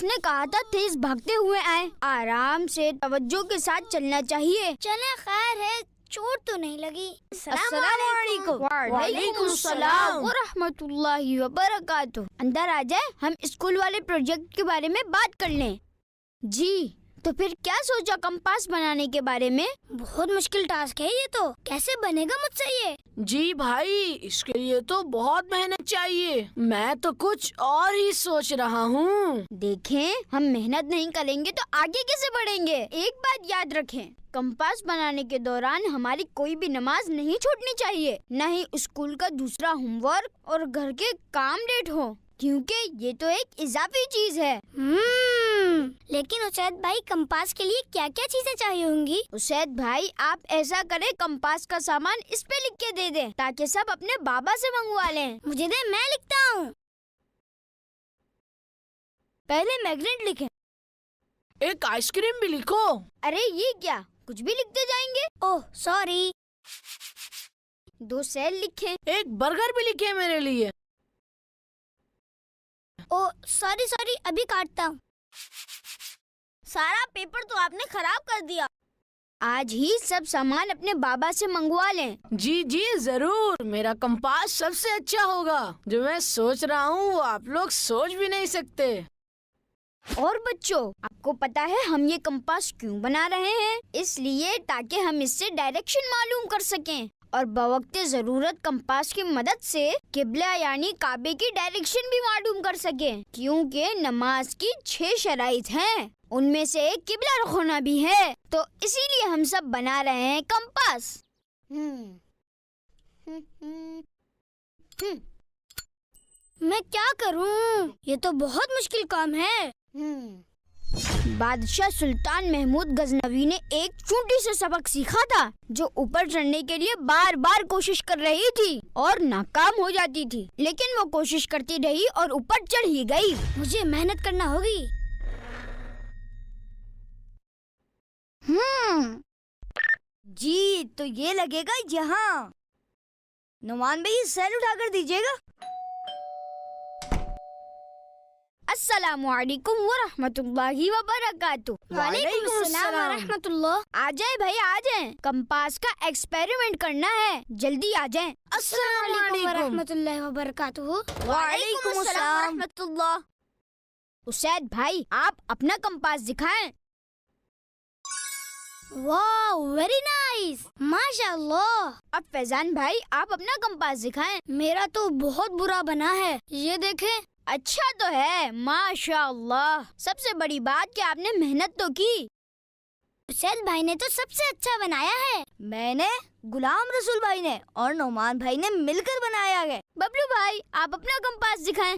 نے کہا تھا تیز بھاگتے ہوئے آئیں. آرام سے توجہ کے ساتھ چلنا چاہیے. چلیں خیر ہے, چوٹ تو نہیں لگی. السلام علیکم. وعلیکم السلام ورحمۃ اللہ وبرکاتہ. اندر آ جائیں, ہم اسکول والے پروجیکٹ کے بارے میں بات کر لیں. جی تو پھر کیا سوچا کمپاس بنانے کے بارے میں؟ بہت مشکل ٹاسک ہے یہ تو, کیسے بنے گا مجھ سے یہ؟ جی بھائی, اس کے لیے تو بہت محنت چاہیے. میں تو کچھ اور ہی سوچ رہا ہوں. دیکھیں, ہم محنت نہیں کریں گے تو آگے کیسے بڑھیں گے؟ ایک بات یاد رکھیں, کمپاس بنانے کے دوران ہماری کوئی بھی نماز نہیں چھوٹنی چاہیے, نہ ہی اسکول کا دوسرا ہوم ورک اور گھر کے کام لیٹ ہو, کیونکہ یہ تو ایک اضافی چیز ہے. لیکن اسید بھائی, کمپاس کے لیے کیا کیا چیزیں چاہیے ہوں گی؟ اسید بھائی, آپ ایسا کریں, کمپاس کا سامان اس پہ لکھ کے دے دیں تاکہ سب اپنے بابا سے منگوا لیں. مجھے دے, میں لکھتا ہوں. پہلے میگنیٹ لکھیں. ایک آئس کریم بھی لکھو. ارے یہ کیا, کچھ بھی لکھتے جائیں گے. اوہ سوری. 2 سیل لکھیں. ایک برگر بھی لکھے میرے لیے. اوہ سوری, ابھی کاٹتا ہوں. سارا پیپر تو آپ نے خراب کر دیا. آج ہی سب سامان اپنے بابا سے منگوا لیں. جی ضرور. میرا کمپاس سب سے اچھا ہوگا. جو میں سوچ رہا ہوں وہ آپ لوگ سوچ بھی نہیں سکتے. اور بچوں, آپ کو پتا ہے ہم یہ کمپاس کیوں بنا رہے ہیں؟ اس لیے تاکہ ہم اس سے ڈائریکشن معلوم کر سکیں اور بوقت ضرورت کمپاس کی مدد سے قبلہ یعنی کعبے کی ڈائریکشن بھی معلوم کر سکیں. کیونکہ نماز کی 6 شرائط ہیں, ان میں سے ایک قبلہ رخ ہونا بھی ہے, تو اسی لیے ہم سب بنا رہے ہیں کمپاس. میں کیا کروں؟ یہ تو بہت مشکل کام ہے. بادشاہ سلطان محمود غزنوی نے ایک چونٹی سے سبق سیکھا تھا جو اوپر چڑھنے کے لیے بار بار کوشش کر رہی تھی اور ناکام ہو جاتی تھی, لیکن وہ کوشش کرتی رہی اور اوپر چڑھ ہی گئی. مجھے محنت کرنا ہوگی. جی تو یہ لگے گا یہاں. نعمان بھائی سیل اٹھا کر دیجیے گا. السلام علیکم ورحمۃ اللہ وبرکاتہ. وعلیکم السلام ورحمۃ اللہ. آ جائیں بھائی, آ جائیں, کمپاس کا ایکسپیریمنٹ کرنا ہے, جلدی آ جائیں. السلام علیکم. ورحمۃ اللہ وبرکاتہ. وعلیکم السلام ورحمۃ اللہ. اسید بھائی, آپ اپنا کمپاس دکھائیں. واو, ویری نائس, ماشاء اللہ. اب فیضان بھائی, آپ اپنا کمپاس دکھائیں. میرا تو بہت برا بنا ہے, یہ دیکھیں. اچھا تو ہے, ماشاء اللہ. سب سے بڑی بات کہ آپ نے محنت تو کی. اسید بھائی نے تو سب سے اچھا بنایا ہے. میں نے, غلام رسول بھائی نے اور نعمان بھائی نے مل کر بنایا ہے. ببلو بھائی, آپ اپنا کمپاس دکھائیں.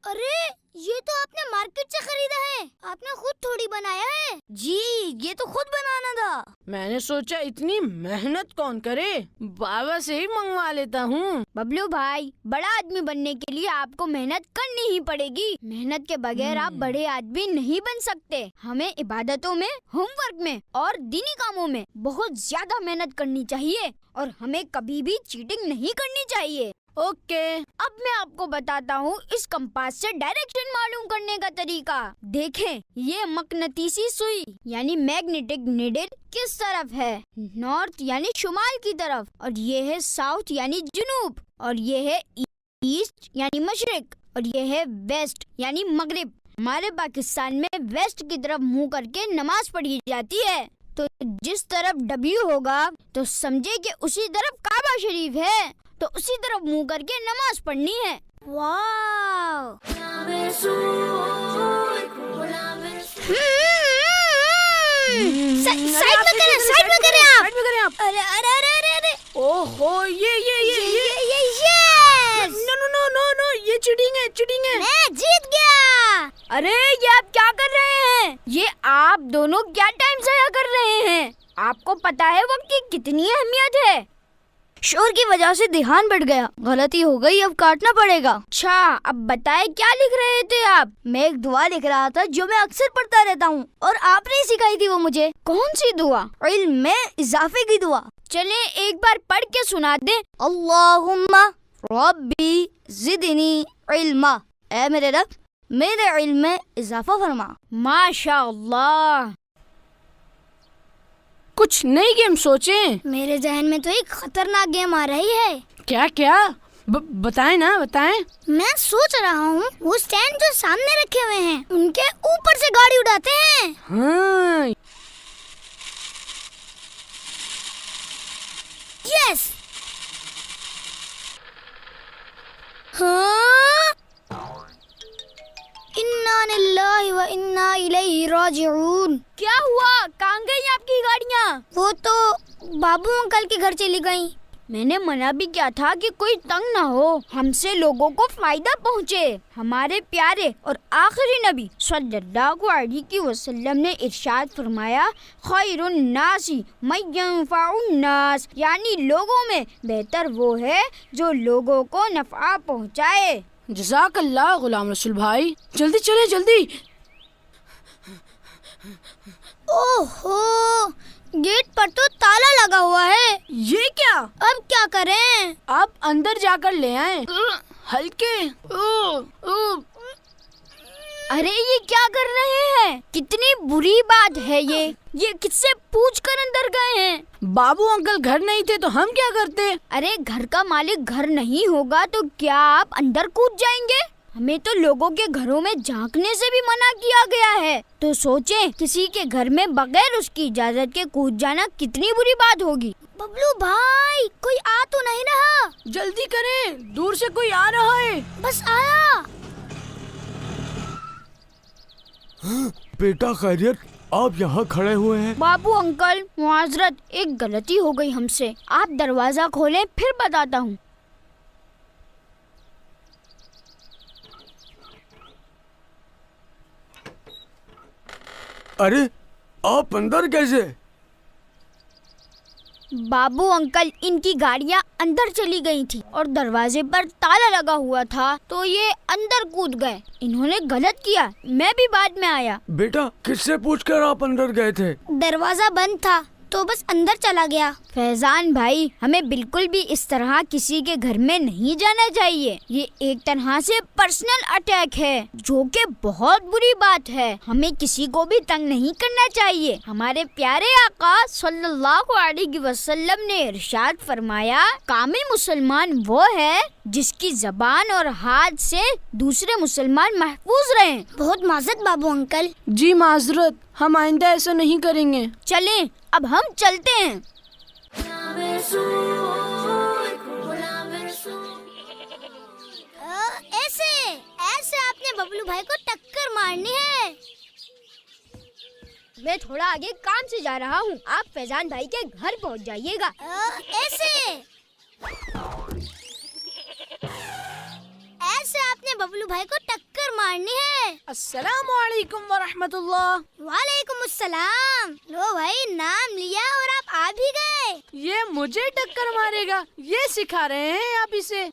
ارے یہ تو آپ نے مارکیٹ سے خریدا ہے, آپ نے خود تھوڑی بنایا ہے. جی یہ تو خود بنانا تھا. میں نے سوچا اتنی محنت کون کرے, بابا سے ہی منگوا لیتا ہوں. ببلو بھائی, بڑا آدمی بننے کے لیے آپ کو محنت کرنی ہی پڑے گی. محنت کے بغیر آپ بڑے آدمی نہیں بن سکتے. ہمیں عبادتوں میں, ہوم ورک میں اور دینی کاموں میں بہت زیادہ محنت کرنی چاہیے, اور ہمیں کبھی بھی چیٹنگ نہیں کرنی چاہیے. اوکے. اب میں آپ کو بتاتا ہوں اس کمپاس سے ڈائریکشن معلوم کرنے کا طریقہ. دیکھیں, یہ مقناطیسی سوئی یعنی میگنیٹک نیڈل کس طرف ہے؟ نارتھ یعنی شمال کی طرف, اور یہ ہے ساؤتھ یعنی جنوب, اور یہ ہے ایسٹ یعنی مشرق, اور یہ ہے ویسٹ یعنی مغرب. ہمارے پاکستان میں ویسٹ کی طرف منہ کر کے نماز پڑھی جاتی ہے, تو جس طرف ڈبلیو ہوگا تو سمجھے کہ اسی طرف کعبہ شریف ہے, تو اسی طرف منہ کر کے نماز پڑھنی ہے. واو. سائڈ میں کریں آپ. ارے ارے ارے ارے ارے. اوہو, یہ نو, یہ چیٹنگ ہے. میں جیت گیا. ارے یہ آپ کیا کر رہے ہیں؟ یہ آپ دونوں کیا ٹائم ضائع کر رہے ہیں؟ آپ کو پتا ہے وقت کی کتنی اہمیت ہے؟ شور کی وجہ سے دھیان بٹ گیا, غلطی ہو گئی, اب کاٹنا پڑے گا. اچھا اب بتائے کیا لکھ رہے تھے آپ؟ میں ایک دعا لکھ رہا تھا جو میں اکثر پڑھتا رہتا ہوں, اور آپ نے سکھائی تھی وہ مجھے. کون سی دعا؟ علم میں اضافے کی دعا. چلیں ایک بار پڑھ کے سنا دیں. اللہم ربی زدنی علما. اے میرے رب میرے علم میں اضافہ فرما۔ ماشاء اللہ۔ کچھ نئی گیم سوچیں۔ میرے ذہن میں تو ایک خطرناک گیم آ رہی ہے۔ کیا کیا؟ بتائیں نا، بتائیں۔ میں سوچ رہا ہوں وہ سٹینڈ جو سامنے رکھے ہوئے ہیں ان کے اوپر سے گاڑی اڑاتے ہیں۔ ہاں، یس۔ ہاں، انا للہ و انا الیہ راجعون۔ کیا ہوا؟ کہاں گئی آپ کی گاڑیاں؟ وہ تو بابو انکل کے گھر چلی گئیں۔ میں نے منع بھی کیا تھا کہ کوئی تنگ نہ ہو، ہم سے لوگوں کو فائدہ پہنچے۔ ہمارے پیارے اور آخری نبی صلی اللہ علیہ وسلم نے ارشاد فرمایا، خیر الناس من ینفع الناس، یعنی لوگوں میں بہتر وہ ہے جو لوگوں کو نفع پہنچائے۔ جزاک اللہ غلام رسول بھائی، جلدی چلے جلدی۔ اوہو، گیٹ پر تو تالا لگا ہوا ہے۔ یہ کیا؟ اب کیا کریں؟ آپ اندر جا کر لے آئیں۔ ہلکے۔ ارے یہ کیا کر رہے ہیں؟ کتنی بری بات ہے یہ کس سے پوچھ کر اندر گئے ہیں؟ بابو انکل گھر نہیں تھے تو ہم کیا کرتے؟ ارے گھر کا مالک گھر نہیں ہوگا تو کیا آپ اندر کود جائیں گے؟ ہمیں تو لوگوں کے گھروں میں جھانکنے سے بھی منع کیا گیا ہے، تو سوچیں کسی کے گھر میں بغیر اس کی اجازت کے کود جانا کتنی بری بات ہوگی۔ ببلو بھائی، کوئی آ تو نہیں رہا؟ جلدی کریں، دور سے کوئی آ رہا ہے۔ بس آیا۔ بیٹا خیریت؟ آپ یہاں کھڑے ہوئے ہیں؟ بابو انکل معذرت، ایک غلطی ہو گئی ہم سے، آپ دروازہ کھولیں پھر بتاتا ہوں۔ ارے آپ اندر کیسے؟ بابو انکل ان کی گاڑیاں اندر چلی گئی تھی اور دروازے پر تالا لگا ہوا تھا تو یہ اندر کود گئے۔ انہوں نے غلط کیا، میں بھی بعد میں آیا۔ بیٹا کس سے پوچھ کر آپ اندر گئے تھے؟ دروازہ بند تھا تو بس اندر چلا گیا۔ فیضان بھائی، ہمیں بالکل بھی اس طرح کسی کے گھر میں نہیں جانا چاہیے، یہ ایک طرح سے پرسنل اٹیک ہے جو کہ بہت بری بات ہے۔ ہمیں کسی کو بھی تنگ نہیں کرنا چاہیے۔ ہمارے پیارے آقا صلی اللہ علیہ وسلم نے ارشاد فرمایا، کامل مسلمان وہ ہے جس کی زبان اور ہاتھ سے دوسرے مسلمان محفوظ رہیں۔ بہت معذرت بابو انکل۔ جی معذرت، ہم آئندہ ایسا نہیں کریں گے۔ چلیں اب ہم چلتے ہیں۔ ایسے آپ نے ببلو بھائی کو ٹکر مارنی ہے۔ میں تھوڑا آگے کام سے جا رہا ہوں، آپ فیضان بھائی کے گھر پہنچ جائیے گا۔ ایسے آپ نے ببلو بھائی کو ٹکر مارنی ہے۔ السلام علیکم ورحمۃ اللہ۔ وعلیکم السلام۔ لو بھائی، نام لیا اور آپ آ بھی گئے۔ یہ مجھے ٹکر مارے گا، یہ سکھا رہے ہیں آپ اسے۔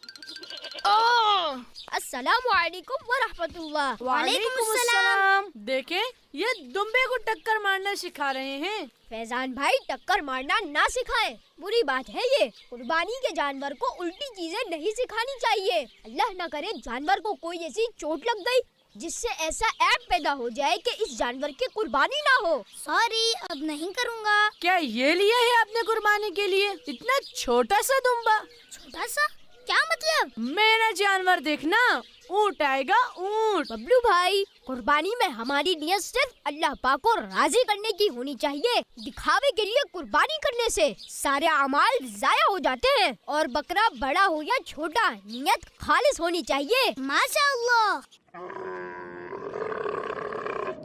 السلام علیکم ورحمۃ اللہ۔ وعلیکم السلام۔ دیکھیں، یہ دمبے کو ٹکر مارنا سکھا رہے ہیں۔ فیضان بھائی، ٹکر مارنا نہ سکھائیں، بری بات ہے یہ۔ قربانی کے جانور کو الٹی چیزیں نہیں سکھانی چاہیے۔ اللہ نہ کرے جانور کو کوئی ایسی چوٹ لگ گئی جس سے ایسا عیب پیدا ہو جائے کہ اس جانور کی قربانی نہ ہو۔ سوری، اب نہیں کروں گا۔ کیا یہ لیا ہے آپ نے قربانی کے لیے اتنا چھوٹا سا دمبا؟ چھوٹا سا کیا مطلب؟ میرا جانور دیکھنا، اونٹ آئے گا، اونٹ۔ ببلو بھائی، قربانی میں ہماری نیت صرف اللہ پاک کو راضی کرنے کی ہونی چاہیے۔ دکھاوے کے لیے قربانی کرنے سے سارے اعمال ضائع ہو جاتے ہیں، اور بکرا بڑا ہو یا چھوٹا، نیت خالص ہونی چاہیے۔ ماشاء اللہ۔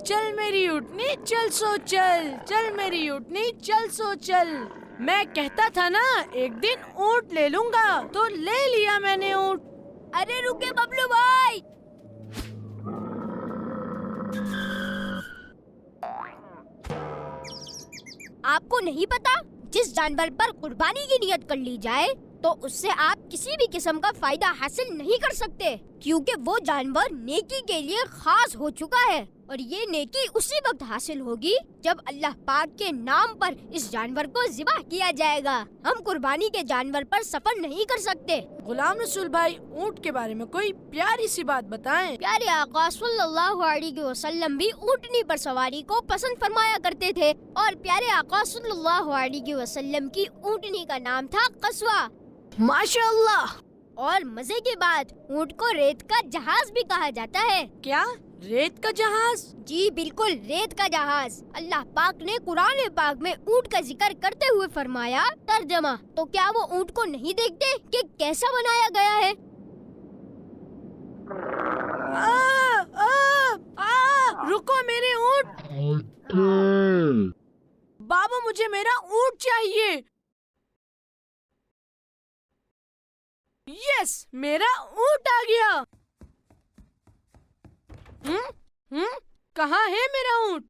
چل میری اونٹنی چل سو چل، چل میری اونٹنی چل سو چل۔ میں کہتا تھا نا ایک دن اونٹ لے لوں گا، تو لے لیا میں نے اونٹ۔ ارے رکے ببلو بھائی، آپ کو نہیں پتا جس جانور پر قربانی کی نیت کر لی جائے تو اس سے آپ کسی بھی قسم کا فائدہ حاصل نہیں کر سکتے، کیونکہ وہ جانور نیکی کے لیے خاص ہو چکا ہے، اور یہ نیکی اسی وقت حاصل ہوگی جب اللہ پاک کے نام پر اس جانور کو ذبح کیا جائے گا۔ ہم قربانی کے جانور پر سفر نہیں کر سکتے۔ غلام رسول بھائی، اونٹ کے بارے میں کوئی پیاری سی بات بتائیں۔ پیارے آقا صلی اللہ علیہ وسلم بھی اونٹنی پر سواری کو پسند فرمایا کرتے تھے، اور پیارے آقا صلی اللہ علیہ وسلم کی اونٹنی کا نام تھا قصوہ۔ ماشاء اللہ۔ اور مزے کی بات، اونٹ کو ریت کا جہاز بھی کہا جاتا ہے۔ کیا ریت کا جہاز؟ جی بالکل، ریت کا جہاز۔ اللہ پاک نے قرآن پاک میں اونٹ کا ذکر کرتے ہوئے فرمایا، ترجمہ، تو کیا وہ اونٹ کو نہیں دیکھتے کہ کیسا بنایا گیا ہے؟ رکو میرے اونٹ! بابا مجھے میرا اونٹ چاہیے۔ یس، میرا اونٹ آ گیا۔ کہاں ہے میرا اونٹ؟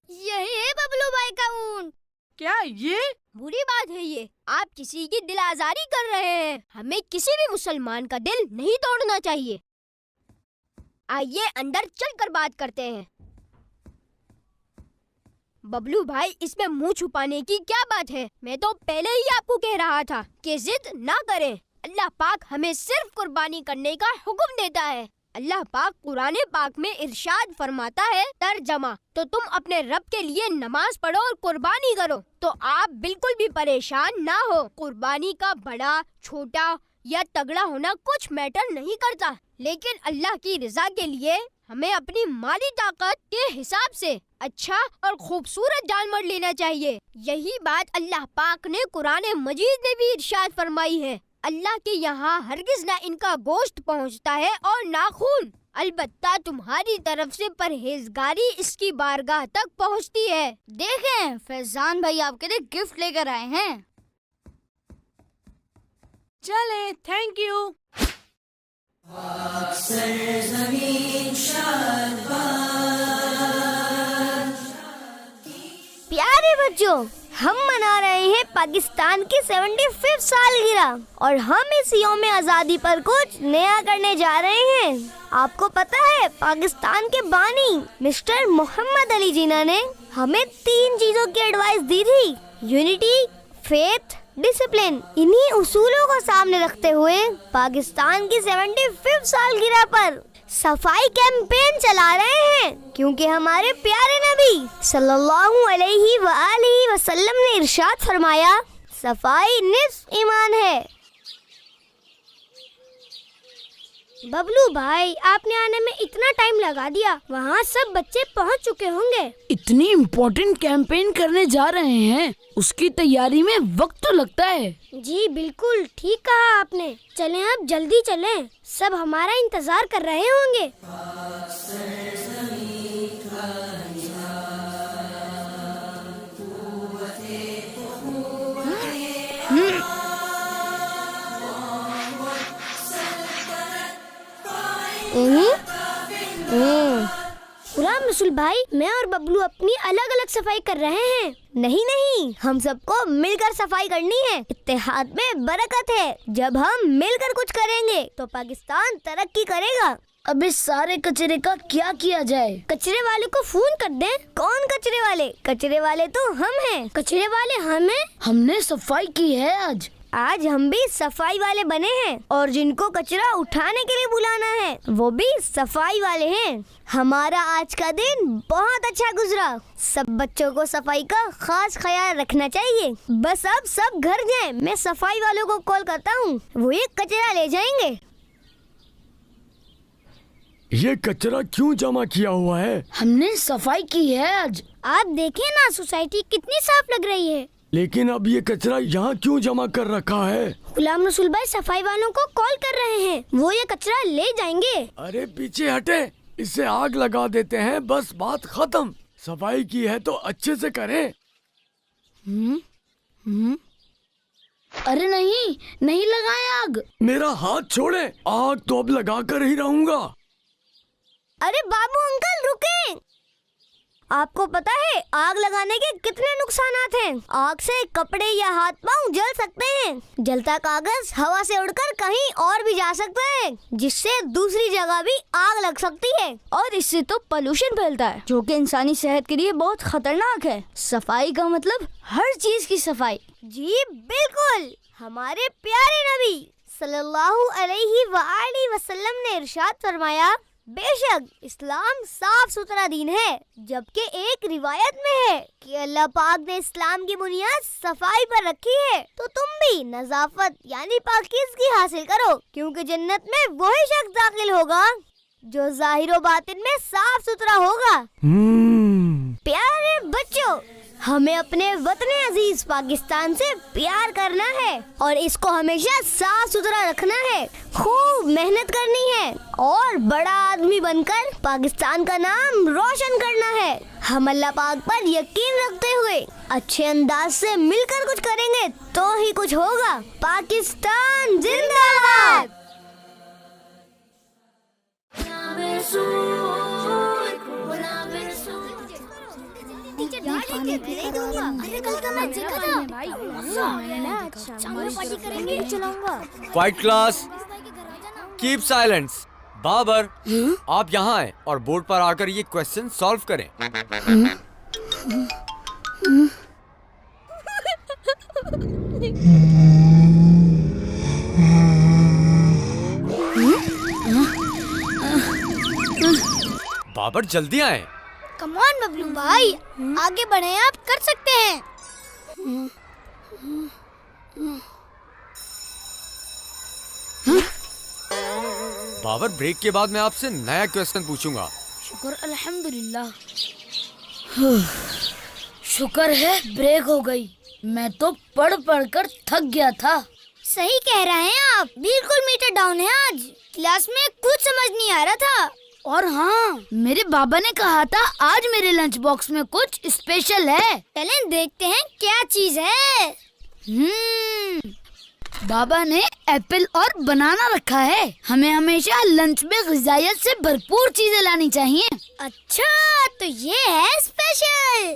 یہی ہے ببلو بھائی کا اونٹ۔ کیا یہ؟ بری بات ہے یہ، آپ کسی کی دل آزاری کر رہے ہیں۔ ہمیں کسی بھی مسلمان کا دل نہیں توڑنا چاہیے۔ آئیے اندر چل کر بات کرتے ہیں۔ ببلو بھائی، اس میں منہ چھپانے کی کیا بات ہے؟ میں تو پہلے ہی آپ کو کہہ رہا تھا کہ ضد نہ کریں۔ اللہ پاک ہمیں صرف قربانی کرنے کا حکم دیتا ہے۔ اللہ پاک قرآن پاک میں ارشاد فرماتا ہے، ترجمہ، تو تم اپنے رب کے لیے نماز پڑھو اور قربانی کرو۔ تو آپ بالکل بھی پریشان نہ ہو۔ قربانی کا بڑا، چھوٹا یا تگڑا ہونا کچھ میٹر نہیں کرتا، لیکن اللہ کی رضا کے لیے ہمیں اپنی مالی طاقت کے حساب سے اچھا اور خوبصورت جانور لینا چاہیے۔ یہی بات اللہ پاک نے قرآن مجید میں بھی ارشاد فرمائی ہے۔ اللہ کے یہاں ہرگز نہ ان کا گوشت پہنچتا ہے اور نہ خون، البتہ تمہاری طرف سے پرہیزگاری اس کی بارگاہ تک پہنچتی ہے۔ دیکھیں، فیضان بھائی آپ کے لیے گفٹ لے کر آئے ہیں۔ چلیں، تھینک یو۔ پیارے بچوں، ہم منا رہے ہیں پاکستان کی 75 سالگرہ، اور ہم اس یوم آزادی پر کچھ نیا کرنے جا رہے ہیں۔ آپ کو پتہ ہے پاکستان کے بانی مسٹر محمد علی جناح نے ہمیں 3 چیزوں کی ایڈوائس دی تھی: یونٹی، فیتھ، ڈسپلن۔ انہی اصولوں کو سامنے رکھتے ہوئے پاکستان کی 75 سالگرہ پر صفائی کیمپین چلا رہے ہیں، کیونکہ ہمارے پیارے نبی صلی اللہ علیہ وآلہ وسلم نے ارشاد فرمایا، صفائی نصف ایمان ہے۔ ببلو بھائی، آپ نے آنے میں اتنا ٹائم لگا دیا، وہاں سب بچے پہنچ چکے ہوں گے۔ اتنی امپورٹنٹ کیمپین کرنے جا رہے ہیں، اس کی تیاری میں وقت تو لگتا ہے۔ جی بالکل ٹھیک کہا آپ نے۔ چلیں اب جلدی چلیں، سب ہمارا انتظار کر رہے ہوں گے۔ غلام رسول بھائی، میں اور ببلو اپنی الگ الگ صفائی کر رہے ہیں۔ نہیں، ہم سب کو مل کر صفائی کرنی ہے۔ اتحاد میں برکت ہے۔ جب ہم مل کر کچھ کریں گے تو پاکستان ترقی کرے گا۔ اب اس سارے کچرے کا کیا کیا جائے؟ کچرے والے کو فون کر دیں۔ کون کچرے والے؟ کچرے والے تو ہم ہیں۔ کچرے والے ہم ہیں؟ ہم نے صفائی کی ہے آج ہم بھی صفائی والے بنے ہیں، اور جن کو کچرا اٹھانے کے لیے بلانا ہے وہ بھی صفائی والے ہیں۔ ہمارا آج کا دن بہت اچھا گزرا۔ سب بچوں کو صفائی کا خاص خیال رکھنا چاہیے۔ بس اب سب گھر جائیں، میں صفائی والوں کو کال کرتا ہوں، وہ یہ کچرا لے جائیں گے۔ یہ کچرا کیوں جمع کیا ہوا ہے؟ ہم نے صفائی کی ہے آج۔ آپ دیکھیں نا، سوسائٹی کتنی صاف لگ رہی ہے۔ لیکن اب یہ کچرا یہاں کیوں جمع کر رکھا ہے؟ غلام رسول بھائی صفائی والوں کو کال کر رہے ہیں، وہ یہ کچرا لے جائیں گے۔ ارے پیچھے ہٹے، اس سے آگ لگا دیتے ہیں، بس بات ختم۔ صفائی کی ہے تو اچھے سے کریں۔ ارے نہیں لگائیں آگ۔ میرا ہاتھ چھوڑے، آگ تو اب لگا کر ہی رہوں گا۔ ارے بابو انکل رکیں۔ آپ کو پتا ہے آگ لگانے کے کتنے نقصانات ہیں؟ آگ سے کپڑے یا ہاتھ پاؤں جل سکتے ہیں۔ جلتا کاغذ ہوا سے اڑ کر کہیں اور بھی جا سکتا ہے، جس سے دوسری جگہ بھی آگ لگ سکتی ہے۔ اور اس سے تو پولوشن پھیلتا ہے جو کہ انسانی صحت کے لیے بہت خطرناک ہے۔ صفائی کا مطلب ہر چیز کی صفائی۔ جی بالکل، ہمارے پیارے نبی صلی اللہ علیہ وآلہ وسلم نے ارشاد فرمایا، بے شک اسلام صاف ستھرا دین ہے، جبکہ ایک روایت میں ہے کہ اللہ پاک نے اسلام کی بنیاد صفائی پر رکھی ہے، تو تم بھی نظافت یعنی پاکیزگی حاصل کرو، کیونکہ جنت میں وہی شخص داخل ہوگا جو ظاہر و باطن میں صاف ستھرا ہوگا۔ پیارے بچوں، ہمیں اپنے وطن عزیز پاکستان سے پیار کرنا ہے اور اس کو ہمیشہ صاف ستھرا رکھنا ہے، خوب محنت کرنی ہے اور بڑا آدمی بن کر پاکستان کا نام روشن کرنا ہے۔ ہم اللہ پاک پر یقین رکھتے ہوئے اچھے انداز سے مل کر کچھ کریں گے تو ہی کچھ ہوگا۔ پاکستان زندہ باد۔ Quiet class. Keep silence. Babar, آپ یہاں آئیں اور بورڈ پر آ کر یہ کوشچن سالو کریں۔ بابر جلدی آئیں۔ کم آن ببلو بھائی، آگے بڑھیں، آپ کر سکتے ہیں۔ بابر، بریک کے بعد میں آپ سے نیا کوشچن پوچھوں گا۔ شکر الحمدللہ، شکر ہے بریک ہو گئی، میں تو پڑھ پڑھ کر تھک گیا تھا۔ صحیح کہہ رہے ہیں آپ، بالکل میٹر ڈاؤن ہے آج، کلاس میں کچھ سمجھ نہیں آ رہا تھا۔ اور ہاں، میرے بابا نے کہا تھا آج میرے لنچ باکس میں کچھ اسپیشل ہے۔ چلیں دیکھتے ہیں کیا چیز ہے۔ بابا نے ایپل اور بنانا رکھا ہے، ہمیں ہمیشہ لنچ میں غذائیت سے بھرپور چیزیں لانی چاہیے۔ اچھا، تو یہ ہے اسپیشل۔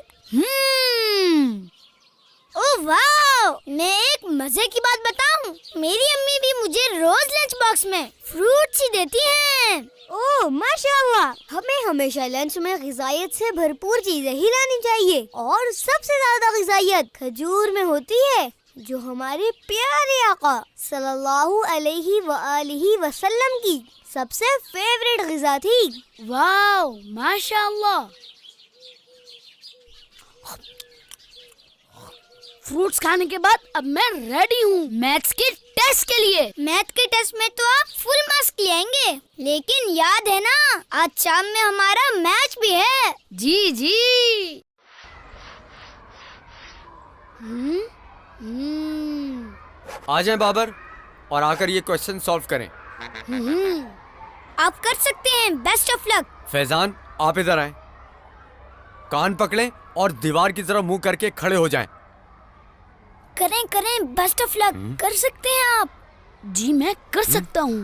اوہ واو، میں ایک مزے کی بات بتاؤں، میری امی بھی مجھے روز لنچ باکس میں فروٹس ہی دیتی ہیں۔ اوہ ماشاءاللہ، ہمیں ہمیشہ لنچ میں غذائیت سے بھرپور چیزیں ہی لانی چاہیے، اور سب سے زیادہ غذائیت کھجور میں ہوتی ہے، جو ہمارے پیارے آقا صلی اللہ علیہ وآلہ وسلم کی سب سے فیوریٹ غذا تھی۔ واو، ماشاءاللہ۔ فروٹس کھانے کے بعد اب میں ریڈی ہوں میتھس کے ٹیسٹ کے لیے۔ میتھ کے ٹیسٹ میں تو آپ فل مارکس لیں گے، لیکن یاد ہے نا آج شام میں ہمارا میچ بھی ہے۔ جی جی۔ آ جائیں بابر اور آ کر یہ کوشچن سالو کریں۔ آپ کر سکتے ہیں، بیسٹ آف لک۔ فیضان، آپ ادھر آئیں، کان پکڑیں اور دیوار کی طرف منہ کر کے کھڑے ہو جائیں۔ کریں، بیسٹ آف لک، کر سکتے ہیں آپ۔ جی میں کر سکتا ہوں۔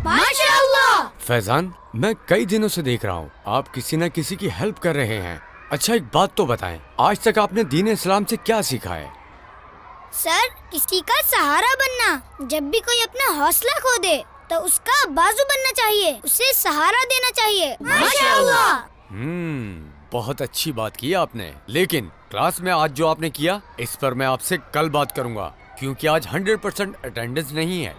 ماشاءاللہ۔ فیضان، میں کئی دنوں سے دیکھ رہا ہوں آپ کسی نہ کسی کی ہیلپ کر رہے ہیں۔ اچھا، ایک بات تو بتائیں، آج تک آپ نے دین اسلام سے کیا سیکھا ہے؟ سر، کسی کا سہارا بننا، جب بھی کوئی اپنا حوصلہ کھو دے تو اس کا بازو بننا چاہیے، اسے سہارا دینا چاہیے۔ ماشاءاللہ۔ بہت اچھی بات کی آپ نے، لیکن کلاس میں آج جو آپ نے کیا اس پر میں آپ سے کل بات کروں گا، کیونکہ آج 100% اٹینڈنس نہیں ہے۔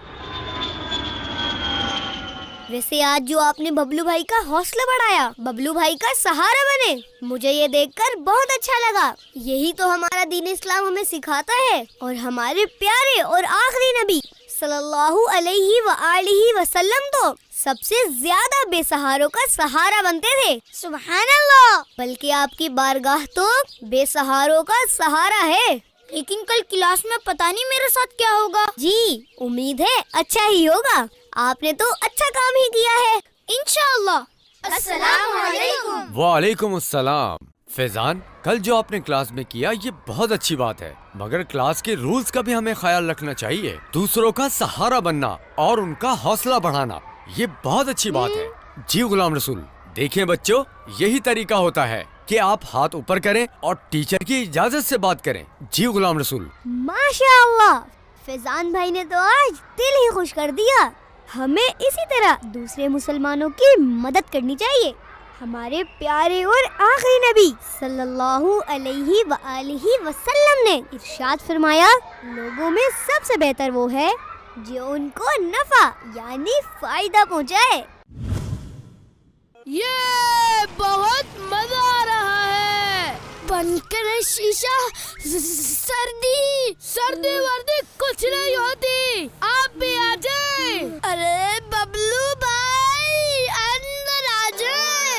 ویسے آج جو آپ نے ببلو بھائی کا حوصلہ بڑھایا، ببلو بھائی کا سہارا بنے، مجھے یہ دیکھ کر بہت اچھا لگا۔ یہی تو ہمارا دین اسلام ہمیں سکھاتا ہے، اور ہمارے پیارے اور آخری نبی صلی اللہ علیہ وآلہ وسلم تو سب سے زیادہ بے سہاروں کا سہارا بنتے تھے۔ سبحان اللہ، بلکہ آپ کی بارگاہ تو بے سہاروں کا سہارا ہے۔ لیکن کل کلاس میں پتہ نہیں میرے ساتھ کیا ہوگا۔ جی امید ہے اچھا ہی ہوگا، آپ نے تو اچھا کام ہی کیا ہے انشاءاللہ۔ السلام علیکم۔ وعلیکم السلام۔ فیضان، کل جو آپ نے کلاس میں کیا یہ بہت اچھی بات ہے، مگر کلاس کے رولز کا بھی ہمیں خیال رکھنا چاہیے۔ دوسروں کا سہارا بننا اور ان کا حوصلہ بڑھانا، ये बहुत अच्छी बात है। जी गुलाम रसूल, देखिए बच्चों, यही तरीका होता है कि आप हाथ ऊपर करें और टीचर की इजाजत से बात करें। जी गुलाम रसूल। माशाअल्लाह, फैजान भाई ने तो आज दिल ही खुश कर दिया। हमें इसी तरह दूसरे मुसलमानों की मदद करनी चाहिए। हमारे प्यारे और आखिरी नबी सल्लल्लाहु अलैहि वआलिहि वसल्लम ने इरशाद फरमाया, लोगों में सबसे बेहतर वो है जो उनको नफा यानी फायदा पहुंचाए। ये बहुत मजा आ रहा है। बंद करें शीशा। सर्दी वर्दी कुछ नहीं होती, आप भी आ जाए। अरे बबलू भाई, अंदर आ जाए।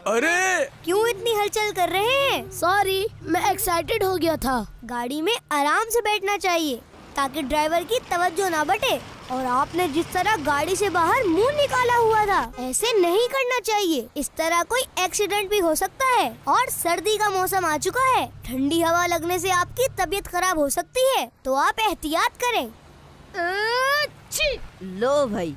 अरे क्यों इतनी हलचल कर रहे हैं? सॉरी, मैं एक्साइटेड हो गया था। गाड़ी में आराम से बैठना चाहिए ताकि ड्राइवर की तवज्जो ना बटे। और आपने जिस तरह गाड़ी से बाहर मुंह निकाला हुआ था, ऐसे नहीं करना चाहिए। इस तरह कोई एक्सीडेंट भी हो सकता है। और सर्दी का मौसम आ चुका है, ठंडी हवा लगने से आपकी तबीयत खराब हो सकती है, तो आप एहतियात करें। लो भाई,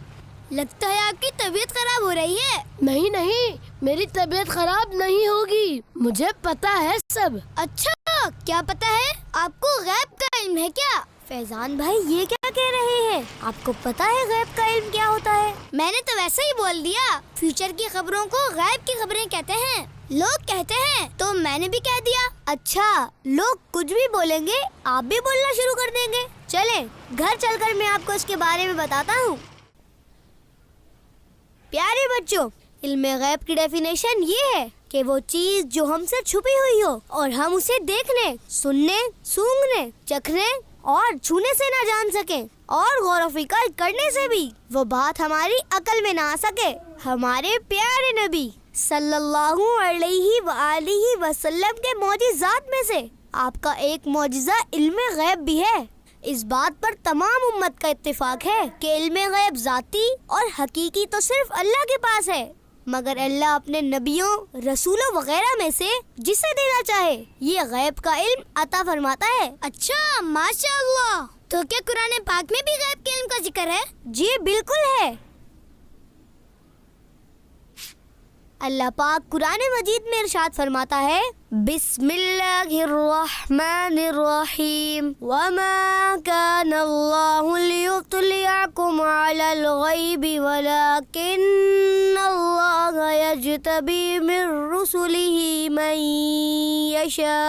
लगता है आपकी तबीयत खराब हो रही है। नहीं नहीं, मेरी तबीयत खराब नहीं होगी, मुझे पता है सब। अच्छा, क्या पता है आपको? गैब का इल्म है क्या? फैजान भाई ये क्या कह रहे हैं? आपको पता है गैब का इल्म क्या होता है? मैंने तो वैसे ही बोल दिया। फ्यूचर की खबरों को गैब की खबरें कहते हैं, लोग कहते हैं, तो मैंने भी कह दिया। अच्छा, लोग कुछ भी बोलेंगे, आप भी बोलना शुरू कर देंगे। चले घर चलकर मैं आपको इसके बारे में बताता हूँ। प्यारे बच्चों, इल्म गैब की डेफिनेशन ये है कि वो चीज जो हमसे छुपी हुई हो और हम उसे देखने, सुनने, सूंघने, चखने और छूने से ना जान सके, और गौर व फिक्र करने से भी वो बात हमारी अकल में ना आ सके। हमारे प्यारे नबी सल्लल्लाहु अलैहि वआलिहि वसल्लम के मौजिज़ात में से आपका एक मौजिज़ा इल्म गैब भी है। इस बात पर तमाम उम्मत का इत्तेफाक है कि इल्म गैब ज़ाती और हकीकी तो सिर्फ अल्लाह के पास है, मगर अल्लाह अपने नबियों, रसूलों वगैरह में से जिसे देना चाहे ये गैब का इल्म अता फरमाता है। अच्छा, माशाअल्लाह। तो क्या कुरान पाक में भी गैब के इल्म का जिक्र है? जी बिल्कुल है। अल्लाह पाक कुरान मजीद में इरशाद फरमाता है, बिस्मिल्लाहिर्रहमानिर्रहीम वमा कानल्लाहु लियुत्लिअकुम अलल गैबि वलाकिन्नल्लाह यज्तबी मिर रुसुलिही मन यशा।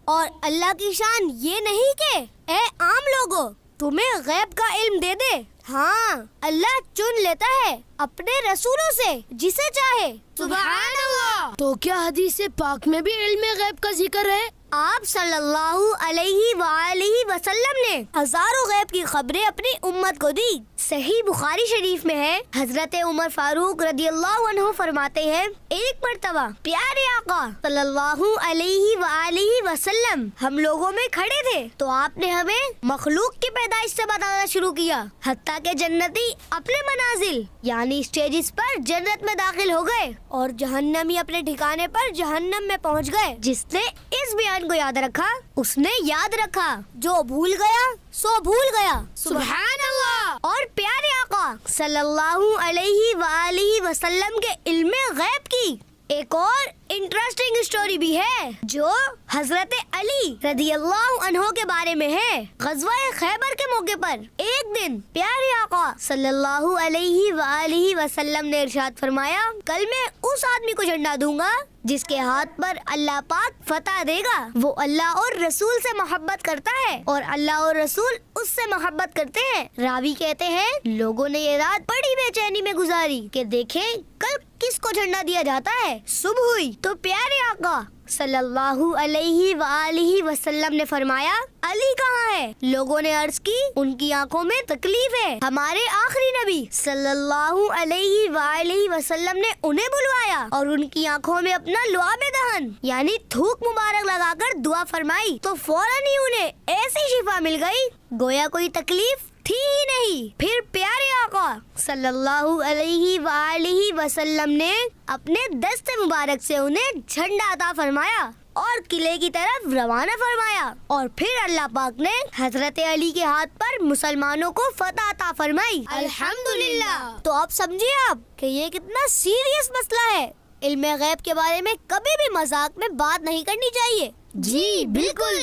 और अल्लाह की शान ये नहीं कि ए आम लोगों तुम्हें गैब का इल्म दे दे। हाँ, अल्लाह चुन लेता है अपने रसूलों से जिसे चाहे। सुभान अल्लाह। तो क्या हदीस पाक में भी इल्म गैब का जिक्र है? आप सल्लल्लाहु अलैहि वआलिहि वसल्लम ने हजारों गैब की खबरें अपनी उम्मत को दी। सही बुखारी शरीफ में है, हजरत उमर फारूक रदियल्लाहु अन्हु फरमाते हैं, एक मर्तबा प्यारे आका सल्लल्लाहु अलैहि वआलिहि वसल्लम हम लोगों में खड़े थे, तो आपने हमें मखलूक की पैदाइश से बताना शुरू किया, हत्ता के जन्नती अपने मनाजिल यानी स्टेजेस पर जन्नत में दाखिल हो गए और जहन्नमी अपने ठिकाने पर जहन्नम में पहुंच गए। जिसने इस बयान को याद रखा उसने याद रखा, जो भूल गया सो भूल गया। सुभान अल्लाह। और प्यारे आका सल्लल्लाहु अलैहि वआलिहि वसल्लम के इल्मे गैब की एक और इंटरेस्टिंग स्टोरी भी है जो हजरत अली रदियल्लाहु अन्हु के बारे में है। गज़वा खैबर के मौके पर एक दिन प्यारे आका सल्लल्लाहु अलैहि वआलिहि वसल्लम ने इरशाद फरमाया, कल मैं उस आदमी को झंडा दूंगा जिसके हाथ पर अल्लाह पाक फतह देगा। वो अल्लाह और रसूल से मोहब्बत करता है और अल्लाह और रसूल उससे मोहब्बत करते हैं। रावी कहते हैं, लोगों ने ये रात बड़ी बेचैनी में गुजारी कि देखें कल किसको झंडा दिया जाता है। सुबह हुई तो प्यारे आका सल्लल्लाहु अलैहि वआलिहि वसल्लम ने फरमाया, अली कहाँ है? लोगों ने अर्ज की, उनकी आंखों में तकलीफ है। हमारे आखिरी नबी सल्लल्लाहु अलैहि वआलिहि वसल्लम ने उन्हें बुलवाया और उनकी आंखों में अपना लुआब दहन यानी थूक मुबारक लगाकर दुआ फरमाई, तो फौरन ही उन्हें ऐसी शिफा मिल गई गोया कोई तकलीफ थी ही नहीं। फिर प्यारे आका सल्लल्लाहु अलैहि वआलिहि वसल्लम ने अपने दस्ते मुबारक से उन्हें झंडा अता फरमाया اور قلعے کی طرف روانہ فرمایا، اور پھر اللہ پاک نے حضرت علی کے ہاتھ پر مسلمانوں کو فتح عطا فرمائی۔ الحمدللہ۔ تو اب سمجھیے آپ کہ یہ کتنا سیریس مسئلہ ہے۔ علم غیب کے بارے میں کبھی بھی مذاق میں بات نہیں کرنی چاہیے۔ جی بالکل۔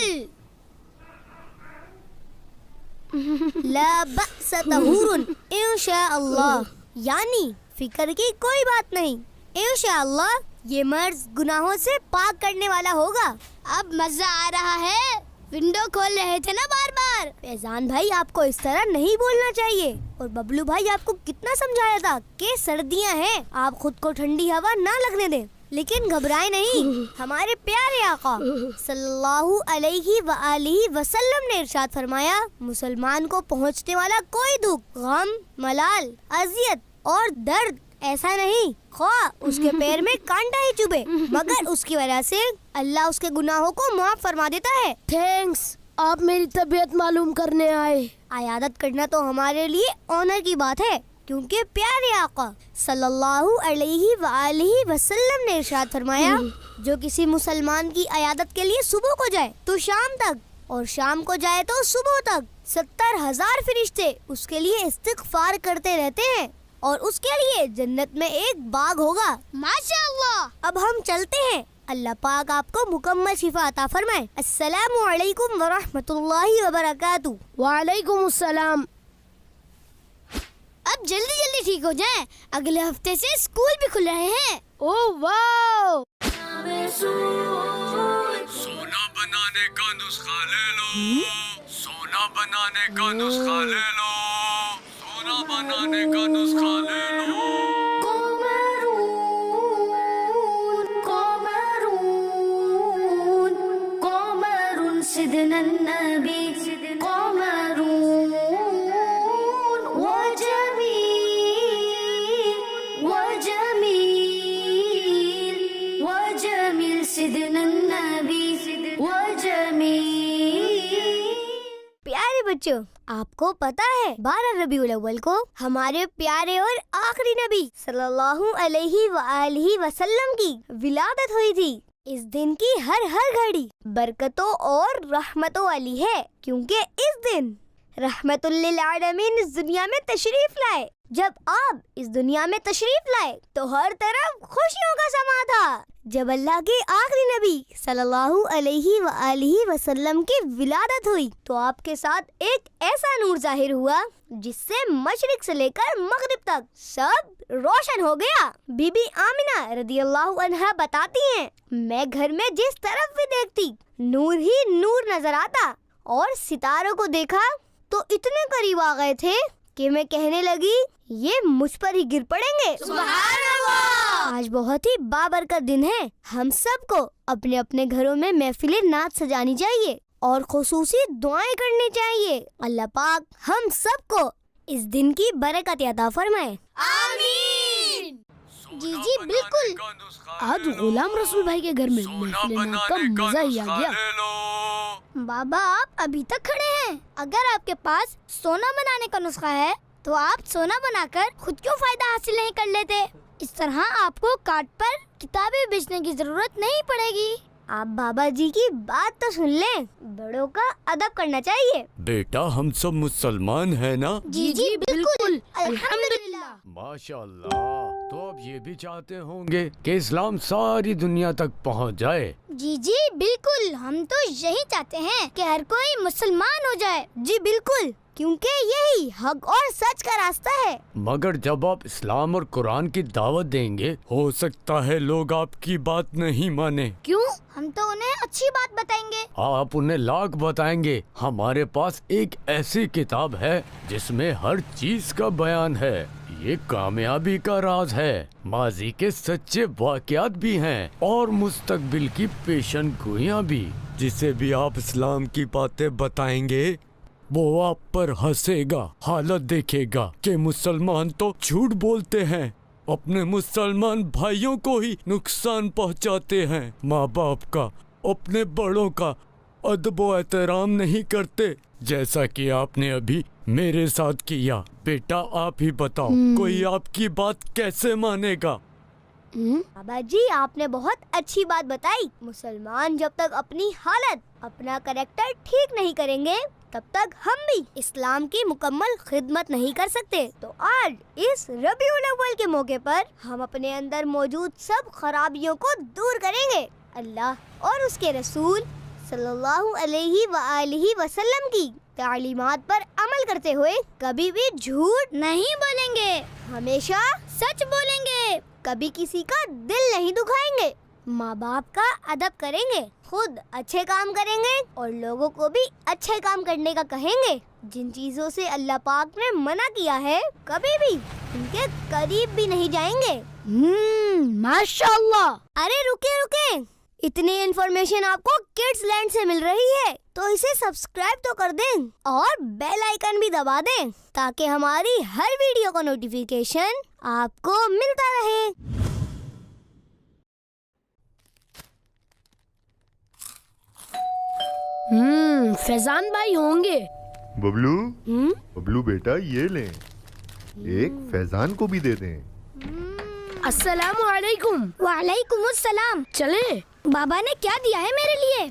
لا بأس طہور انشاء اللہ، یعنی فکر کی کوئی بات نہیں، انشاءاللہ یہ مرض گناہوں سے پاک کرنے والا ہوگا۔ اب مزہ آ رہا ہے، ونڈو کھول رہے تھے نا بار بار۔ فیضان بھائی آپ کو اس طرح نہیں بولنا چاہیے، اور ببلو بھائی آپ کو کتنا سمجھایا تھا کہ سردیاں ہیں، آپ خود کو ٹھنڈی ہوا نہ لگنے دیں، لیکن گھبرائے نہیں۔ ہمارے پیارے آقا صلی اللہ علیہ وآلہ وسلم نے ارشاد فرمایا، مسلمان کو پہنچنے والا کوئی دکھ، غم، ملال، اذیت اور درد ایسا نہیں، خواہ اس کے پیر میں کانٹا ہی چبھے، مگر اس کی وجہ سے اللہ اس کے گناہوں کو معاف فرما دیتا ہے۔ تھینکس، آپ میری طبیعت معلوم کرنے آئے۔ عیادت کرنا تو ہمارے لیے آنر کی بات ہے، کیونکہ پیارے آقا صلی اللہ علیہ وآلہ وسلم نے ارشاد فرمایا، جو کسی مسلمان کی عیادت کے لیے صبح کو جائے تو شام تک، اور شام کو جائے تو صبح تک، 70,000 فرشتے اس کے لیے استغفار کرتے رہتے ہیں، اور اس کے لیے جنت میں ایک باغ ہوگا۔ ماشاء اللہ۔ اب ہم چلتے ہیں، اللہ پاک آپ کو مکمل شفا عطا فرمائے۔ السلام علیکم ورحمۃ اللہ وبرکاتہ۔ وعلیکم السلام۔ اب جلدی جلدی ٹھیک ہو جائیں، اگلے ہفتے سے اسکول بھی کھل رہے ہیں۔ اوہ واو۔ سونا بنانے کا نسخہ لے لو، سونا بنانے کا نسخہ لے لو، سونا بنانے کا نسخہ لے لو۔ سيدنا النبي قمرون وجميل سيدنا النبي وجميل۔ پیارے بچوں، آپ کو پتا ہے 12 ربیع الاول کو ہمارے پیارے اور آخری نبی صلی اللہ علیہ وآلہ وسلم کی ولادت ہوئی تھی۔ اس دن کی ہر گھڑی برکتوں اور رحمتوں والی ہے، کیونکہ اس دن رحمت للعالمین اس دنیا میں تشریف لائے۔ جب آپ اس دنیا میں تشریف لائے تو ہر طرف خوشیوں کا سما تھا۔ جب اللہ کے آخری نبی صلی اللہ علیہ وآلہ وسلم کی ولادت ہوئی تو آپ کے ساتھ ایک ایسا نور ظاہر ہوا جس سے مشرق سے لے کر مغرب تک سب روشن ہو گیا۔ بی بی آمنہ رضی اللہ عنہا بتاتی ہیں، میں گھر میں جس طرف بھی دیکھتی نور ہی نور نظر آتا، اور ستاروں کو دیکھا تو اتنے قریب آ گئے تھے کہ میں کہنے لگی یہ مجھ پر ہی گر پڑیں گے۔ سبحان اللہ۔ آج بہت ہی بابرکت دن ہے، ہم سب کو اپنے اپنے گھروں میں محفل نعت سجانی چاہیے اور خصوصی دعائیں کرنی چاہیے۔ اللہ پاک ہم سب کو اس دن کی برکت عطا فرمائے۔ آمین۔ جی بالکل۔ آج غلام رسول بھائی کے گھر میں محفل نعت کا مزہ ہی آ گیا۔ بابا آپ ابھی تک کھڑے ہیں، اگر آپ کے پاس سونا بنانے کا نسخہ ہے تو آپ سونا بنا کر خود کیوں فائدہ حاصل نہیں کر لیتے؟ اس طرح آپ کو کارٹ پر کتابیں بیچنے کی ضرورت نہیں پڑے گی۔ آپ بابا جی کی بات تو سن لیں، بڑوں کا ادب کرنا چاہیے۔ بیٹا ہم سب مسلمان ہیں نا؟ جی جی بالکل، الحمدللہ۔ ماشاء اللہ۔ تو اب یہ بھی چاہتے ہوں گے کہ اسلام ساری دنیا تک پہنچ جائے؟ جی جی بالکل، ہم تو یہی چاہتے ہیں کہ ہر کوئی مسلمان ہو جائے۔ جی بالکل، کیونکہ یہی حق اور سچ کا راستہ ہے۔ مگر جب آپ اسلام اور قرآن کی دعوت دیں گے ہو سکتا ہے لوگ آپ کی بات نہیں مانے۔ کیوں؟ ہم تو انہیں اچھی بات بتائیں گے۔ آپ انہیں لاکھ بتائیں گے۔ ہمارے پاس ایک ایسی کتاب ہے جس میں ہر چیز کا بیان ہے۔ یہ کامیابی کا راز ہے، ماضی کے سچے واقعات بھی ہیں اور مستقبل کی پیشن گوئیاں بھی۔ جسے بھی آپ اسلام کی باتیں بتائیں گے وہ آپ پر ہنسے گا، حالت دیکھے گا کہ مسلمان تو جھوٹ بولتے ہیں، اپنے مسلمان بھائیوں کو ہی نقصان پہنچاتے ہیں، ماں باپ کا، اپنے بڑوں کا ادب و احترام نہیں کرتے، جیسا کہ آپ نے ابھی میرے ساتھ کیا۔ بیٹا آپ ہی بتاؤ، کوئی آپ کی بات کیسے مانے گا؟ बाबा जी आपने बहुत अच्छी बात बताई। मुसलमान जब तक अपनी हालत, अपना कैरेक्टर ठीक नहीं करेंगे तब तक हम भी इस्लाम की मुकम्मल खिदमत नहीं कर सकते। तो आज इस रबीउल अव्वल के मौके पर हम अपने अंदर मौजूद सब खराबियों को दूर करेंगे। अल्लाह और उसके रसूल सल्लल्लाहु अलैहि वसल्लम की तालीमात पर अमल करते हुए कभी भी झूठ नहीं बोलेंगे, हमेशा सच बोलेंगे, कभी किसी का दिल नहीं दुखाएंगे, माँ बाप का अदब करेंगे, खुद अच्छे काम करेंगे और लोगों को भी अच्छे काम करने का कहेंगे। जिन चीजों से अल्लाह पाक ने मना किया है कभी भी उनके करीब भी नहीं जाएंगे। माशाअल्लाह। अरे रुके, इतनी इन्फॉर्मेशन आपको किड्स लैंड से मिल रही है तो इसे सब्सक्राइब तो कर दें और बेल आइकन भी दबा दें ताकि हमारी हर वीडियो का नोटिफिकेशन आपको मिलता रहे। फैजान भाई होंगे। बबलू, बबलू बेटा ये ले, एक फैजान को भी दे दें। अस्सलामु अलैकुम। वालेकुम अस्सलाम। चले। बाबा ने क्या दिया है मेरे लिए?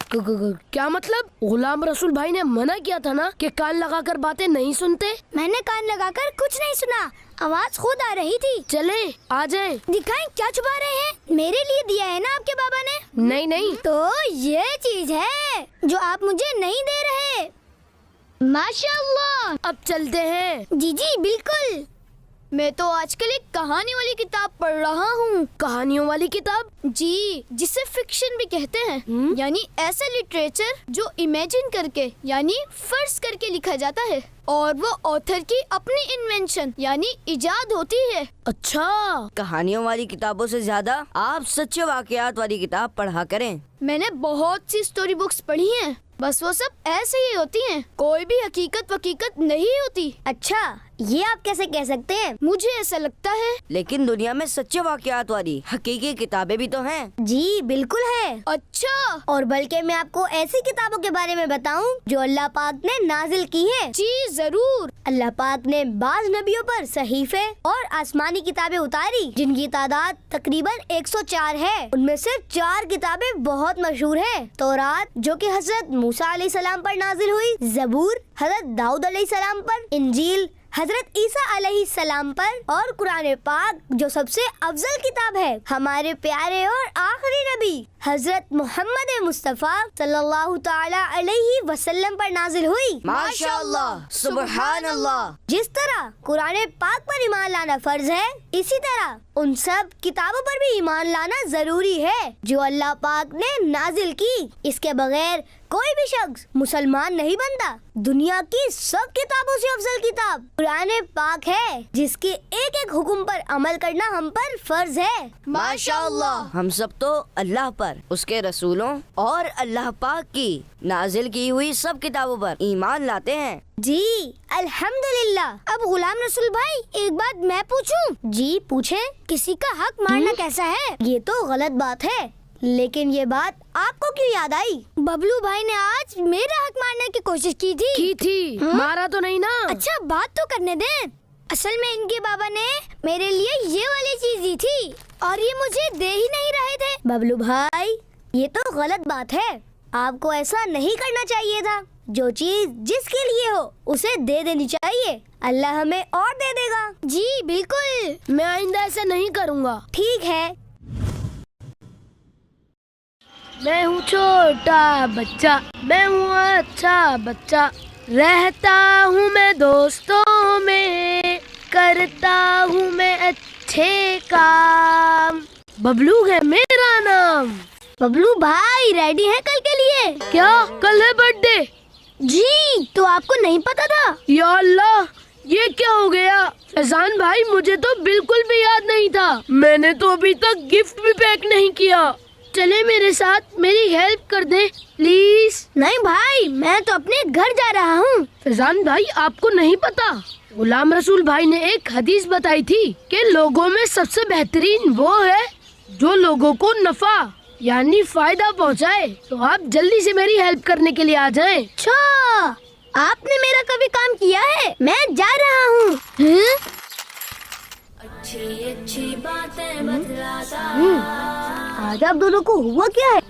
क्या मतलब? गुलाम रसूल भाई ने मना किया था ना कि कान लगाकर बातें नहीं सुनते। मैंने कान लगाकर कुछ नहीं सुना, आवाज खुद आ रही थी। चले आ जाए। दिखाएं क्या छुपा रहे हैं? मेरे लिए दिया है ना आपके बाबा ने? नहीं। तो ये चीज है जो आप मुझे नहीं दे रहे। माशाअल्लाह। अब चलते हैं। जी बिल्कुल। मैं तो आजकल एक कहानी वाली किताब पढ़ रहा हूँ। कहानियों वाली किताब? जी, जिसे फिक्शन भी कहते हैं। यानी ऐसा लिटरेचर जो इमेजिन करके यानी फर्ज करके लिखा जाता है और वो ऑथर की अपनी इन्वेंशन यानी इजाद होती है। अच्छा। कहानियों वाली किताबों से ज्यादा आप सच्चे वाकयात वाली किताब पढ़ा करें। मैंने बहुत सी स्टोरी बुक्स पढ़ी हैं, बस वो सब ऐसे ही होती हैं, कोई भी हकीकत नहीं होती। अच्छा, ये आप कैसे कह सकते हैं? मुझे ऐसा लगता है। लेकिन दुनिया में सच्चे वाकयात वाली हकीकी किताबें भी तो हैं। जी बिल्कुल है। अच्छा। और बल्कि मैं आपको ऐसी किताबों के बारे में बताऊं जो अल्लाह पाक ने नाजिल की हैं। जी जरूर। अल्लाह पाक ने बाज नबियों पर सहीफे और आसमानी किताबें उतारी जिनकी तादाद तकरीबन 104 है। उनमें से 4 किताबें बहुत मशहूर हैं। तौरात जो कि हजरत मूसा अलैहिस्सलाम पर नाजिल हुई, ज़बूर हजरत दाऊद अलैहिस्सलाम पर, इंजील हजरत ईसा अलैहिस्सलाम पर और कुरान पाक जो सबसे अफजल किताब है हमारे प्यारे और आखिरी नबी हजरत मोहम्मद मुस्तफा सल्लल्लाहु ताला अलैहि वसल्लम पर नाजिल हुई। माशाअल्लाह, सुबहान अल्लाह। जिस तरह कुरान पाक पर ईमान लाना फर्ज है, इसी तरह उन सब किताबों पर भी ईमान लाना जरूरी है जो अल्लाह पाक ने नाजिल की। इसके बगैर कोई भी शख्स मुसलमान नहीं बनता। दुनिया की सब किताबों से अफजल किताब कुरान पाक है जिसके एक एक हुक्म पर अमल करना हम पर फर्ज है। माशाअल्लाह। हम सब तो अल्लाह पर, उसके रसूलों और अल्लाह पाक की नाजिल की हुई सब किताबों पर ईमान लाते हैं। जी अल्हम्दुलिल्लाह। अब गुलाम रसूल भाई, एक बात मैं पूछूं? जी पूछें। किसी का हक मारना कैसा है? ये तो गलत बात है, लेकिन ये बात आपको क्यों याद आई? बबलू भाई ने आज मेरा हक मारने की कोशिश की थी। मारा तो नहीं ना? अच्छा, बात तो करने दें। असल में इनके बाबा ने मेरे लिए ये वाली चीज दी थी और ये मुझे दे ही नहीं रहे थे। बबलू भाई, ये तो गलत बात है, आपको ऐसा नहीं करना चाहिए था। जो चीज जिसके लिए हो उसे दे देनी चाहिए, अल्लाह हमें और दे देगा। जी बिल्कुल, मैं आइंदा ऐसा नहीं करूँगा। ठीक है। मैं हूँ छोटा बच्चा, मैं हूँ अच्छा बच्चा, रहता हूँ मैं दोस्तों में, करता हूँ मैं अच्छे काम। बबलू है मेरा नाम। बबलू भाई रेडी हैं कल के लिए? क्या कल है बर्थडे? जी, तो आपको नहीं पता था? या अल्लाह, ये क्या हो गया? फैजान भाई, मुझे तो बिल्कुल भी याद नहीं था। मैंने तो अभी तक गिफ्ट भी पैक नहीं किया। चले मेरे साथ, मेरी हेल्प कर दे प्लीज। नहीं भाई, मैं तो अपने घर जा रहा हूँ। फैजान भाई, आपको नहीं पता, गुलाम रसूल भाई ने एक हदीस बताई थी कि लोगों में सबसे बेहतरीन वो है जो लोगों को नफा यानी फायदा पहुँचाए। तो आप जल्दी से मेरी हेल्प करने के लिए आ जाएं। अच्छा, आपने मेरा कभी काम किया है? मैं जा रहा हूँ। आज आप दोनों को हुआ क्या है?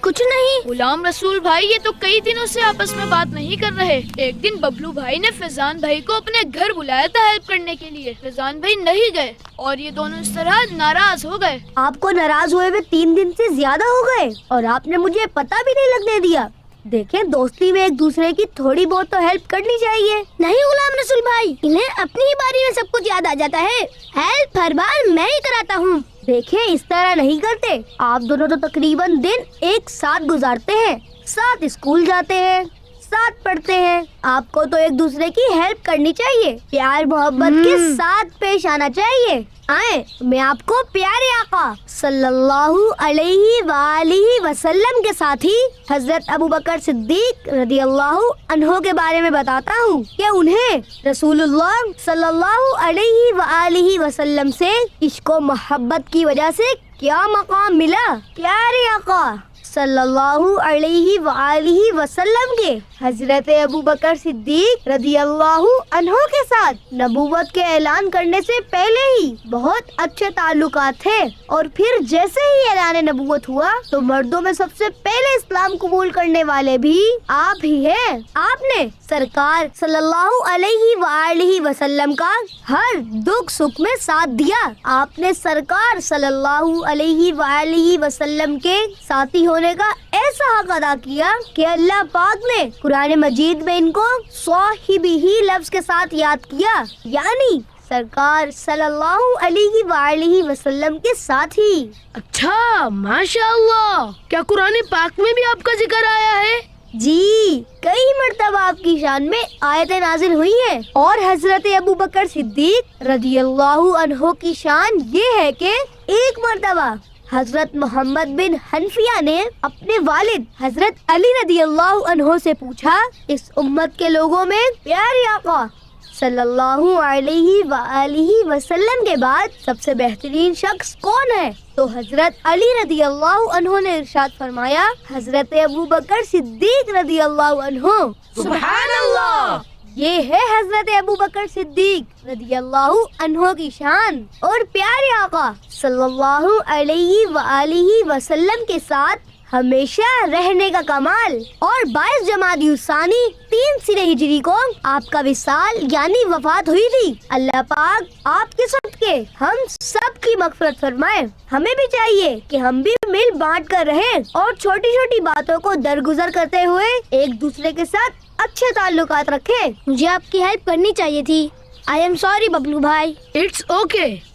कुछ नहीं गुलाम रसूल भाई, ये तो कई दिनों से आपस में बात नहीं कर रहे। एक दिन बबलू भाई ने फैजान भाई को अपने घर बुलाया था हेल्प करने के लिए। फैजान भाई नहीं गए और ये दोनों इस तरह नाराज हो गए। आपको नाराज हुए हुए 3 दिन से ज्यादा हो गए और आपने मुझे पता भी नहीं लगने दिया। देखें, दोस्ती में एक दूसरे की थोड़ी बहुत तो हेल्प करनी चाहिए। नहीं गुलाम रसूल भाई, इन्हें अपनी ही बारी में सब कुछ याद आ जाता है। हेल्प हर बार मैं ही कराता हूँ। देखें, इस तरह नहीं करते। आप दोनों तो तकरीबन दिन एक साथ गुजारते हैं, साथ स्कूल जाते हैं, साथ पढ़ते हैं। आपको तो एक दूसरे की हेल्प करनी चाहिए, प्यार मोहब्बत के साथ पेश आना चाहिए। आए, मैं आपको प्यारे आका सल्लल्लाहु अलैहि वालिहि वसल्लम के साथी हजरत अबू बकर सिद्दीक रदियल्लाहु अन्हो के बारे में बताता हूँ कि उन्हें रसूलुल्लाह सल्लल्लाहु अलैहि वालिहि वसल्लम से इश्क व मोहब्बत की वजह से क्या मकाम मिला। प्यारे आका सल्लल्लाहु अलैहि वालिहि वसल्लम के हजरत अबू बकर सिद्दीक रदियल्लाहु अन्हो के साथ नबूवत के ऐलान करने से पहले ही बहुत अच्छे ताल्लुकात थे और फिर जैसे ही ऐलान नबूवत हुआ तो मर्दों में सबसे पहले इस्लाम कबूल करने वाले भी आप ही हैं। आपने सरकार सल्लल्लाहु अलैहि वालिहि वसल्लम का हर दुख सुख में साथ दिया। आपने सरकार सल्लल्लाहु अलैहि वालिहि वसल्लम के साथी होने का ऐसा हक अदा किया कि अल्लाह पाक ने कुरान मजीद में इनको स्वाहिबी लफ्ज के साथ याद किया, यानी सरकार सल्लल्लाहु अलैहि वालिहि वसल्लम के साथ ही। अच्छा, माशाअल्लाह। क्या कुरान पाक में भी आपका जिक्र आया है? जी, कई मर्तबा आपकी शान में आयतें नाजिल हुई हैं और हजरत अबू बकर सिद्दीक रदियल्लाहु अन्हो की शान ये है कि एक मर्तबा हजरत मोहम्मद बिन हनफिया ने अपने वालिद हजरत अली रदियल्लाहु अन्हो से पूछा, इस उम्मत के लोगों में प्यारे आका सल्लल्लाहु अलैहि वालिहि वसल्लम के बाद सबसे बेहतरीन शख्स कौन है? तो हजरत अली रदियल्लाहु अन्हो ने इरशाद फरमाया, हजरत अबू बकर सिद्दीक रदियल्लाहु अन्हो। सुभान अल्लाह। ये है हजरत अबू बकर सिद्दीक रदियल्लाहु अन्हो की शान और प्यारे आका सल्लल्लाहु अलैहि वालिहि वसल्लम के साथ हमेशा रहने का कमाल। और 22 जमादी सानी 3 सिरे हिजरी को आपका विसाल यानी वफात हुई थी। अल्लाह पाक आपके सदके हम सब की मगफरत फरमाए। हमें भी चाहिए कि हम भी मिल बांट कर रहें और छोटी छोटी बातों को दरगुजर करते हुए एक दूसरे के साथ अच्छे ताल्लुकात रखें। मुझे आपकी हेल्प करनी चाहिए थी। आई एम सॉरी बबलू भाई। It's okay.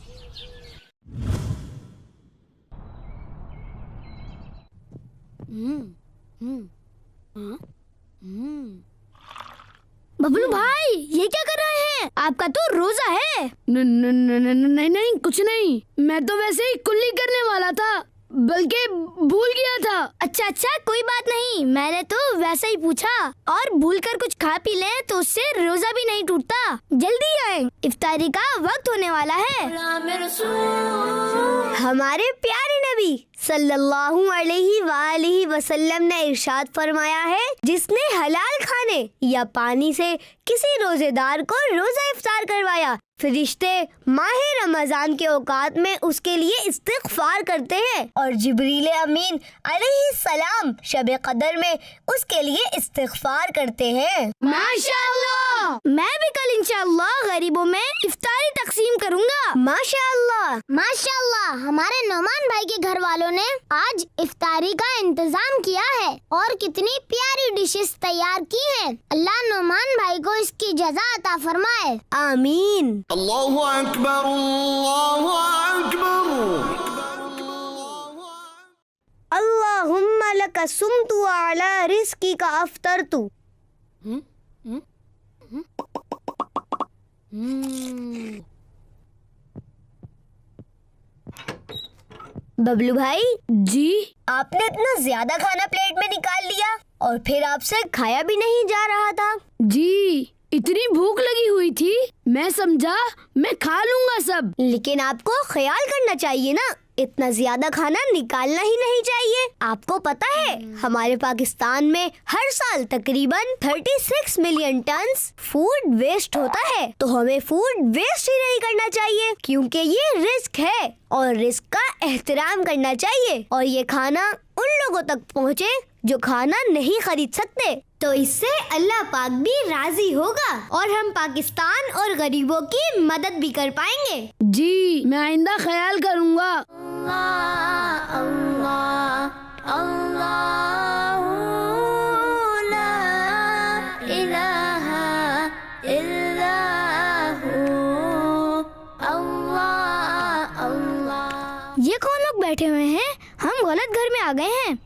बबलू भाई, ये क्या कर रहे हैं? आपका तो रोजा है। नहीं, कुछ नहीं। मैं तो वैसे ही कुल्ली करने वाला था, बल्कि भूल गया था। अच्छा, कोई बात नहीं। मैंने तो वैसे ही पूछा। और भूल कर कुछ खा पी ले तो उससे रोजा भी नहीं टूटता। जल्दी आए, इफ्तारी का वक्त होने वाला है। हमारे प्यारे नबी सल्लल्लाहु अलैहि वालिहि वसल्लम ने इरशाद फरमाया है, जिसने हलाल खाने या पानी से किसी रोजेदार को रोजा इफ्तार करवाया, फरिश्ते माहे रमजान के औकात में उसके लिए इस्तिग़फ़ार करते हैं और जिब्रील अमीन अलैहिस्सलाम शब कदर में उसके लिए इस्तिग़फ़ार करते हैं। माशाअल्लाह। मैं भी कल इंशाअल्लाह गरीबों में इफ्तारी तकसीम करूंगा। माशाअल्लाह। माशाअल्लाह। हमारे नौमान भाई के घर वालों ने आज इफ्तारी का इंतजाम किया है और कितनी प्यारी डिशेस तैयार की हैं। अल्लाह नौमान भाई को इसकी जज़ा अता फरमाए। आमीन। अल्लाहु अकबर, अल्लाहु अकबर। अल्लाहुम्मा लका सुमतु अला रिज़्की का अफ्तरतु। बबलू भाई जी। आपने इतना ज्यादा खाना प्लेट में निकाल लिया और फिर आपसे खाया भी नहीं जा रहा था। जी, इतनी भूख लगी हुई थी, मैं समझा मैं खा लूंगा सब। लेकिन आपको ख्याल करना चाहिए ना, इतना ज्यादा खाना निकालना ही नहीं चाहिए। आपको पता है हमारे पाकिस्तान में हर साल तकरीबन 36 मिलियन टन फूड वेस्ट होता है, तो हमें फूड वेस्ट ही नहीं करना चाहिए क्योंकि ये रिस्क है और रिस्क का एहतराम करना चाहिए और ये खाना उन लोगों तक पहुँचे जो खाना नहीं खरीद सकते। तो इससे अल्लाह पाक भी राजी होगा और हम पाकिस्तान और गरीबों की मदद भी कर पाएंगे। जी, मैं आइंदा ख्याल करूँगा। ये कौन लोग बैठे हुए हैं? हम गलत घर में आ गए हैं।